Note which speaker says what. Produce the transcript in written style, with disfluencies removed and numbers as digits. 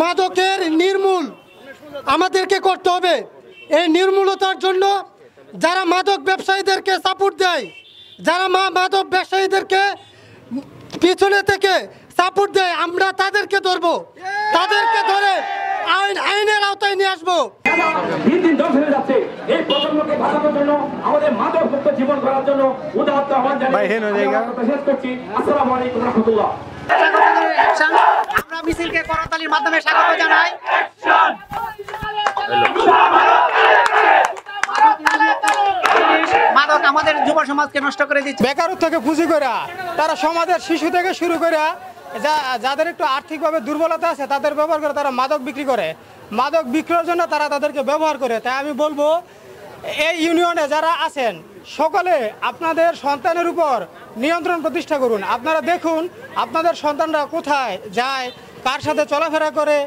Speaker 1: মাদকের নির্মূল আমাদেরকে করতে হবে। এই নির্মূলতার জন্য যারা মাদক ব্যবসায়ীদেরকে সাপোর্ট দেয়, যারা মাদক ব্যবসায়ীদেরকে পিছনে থেকে সাপোর্ট দেয়, আমরা তাদেরকে ধরবো, তাদেরকে ধরে আইনের আওতায় নিয়ে আসবো।
Speaker 2: দিন দিন ধ্বংস হয়ে যাচ্ছে। এই প্রজন্মকে বাঁচানোর জন্য, আমাদের মাদক মুক্ত জীবন করার জন্য উদাহরণ আহ্বান জানিয়ে শেষ করছি। আসসালামু আলাইকুম ওয়া রাহমাতুল্লাহ।
Speaker 3: আমরা মিছিলকে করতালির মাধ্যমে স্বাগত জানাই। মাদক আমাদের যুব সমাজকে নষ্ট করে দিচ্ছে।
Speaker 4: বেকারত্ব থেকে পুঁজি করে তারা সমাজের শিশু থেকে শুরু করে যাদের একটু আর্থিকভাবে দুর্বলতা আছে তাদের ব্যবহার করে তারা মাদক বিক্রি করে। মাদক বিক্রির জন্য তারা তাদেরকে ব্যবহার করে। তাই আমি বলবো এই ইউনিয়নে যারা আছেন সকলে আপনাদের সন্তানের উপর নিয়ন্ত্রণ প্রতিষ্ঠা করুন। আপনারা দেখুন আপনাদের সন্তানরা কোথায় যায়, কার সাথে চলাফেরা করে।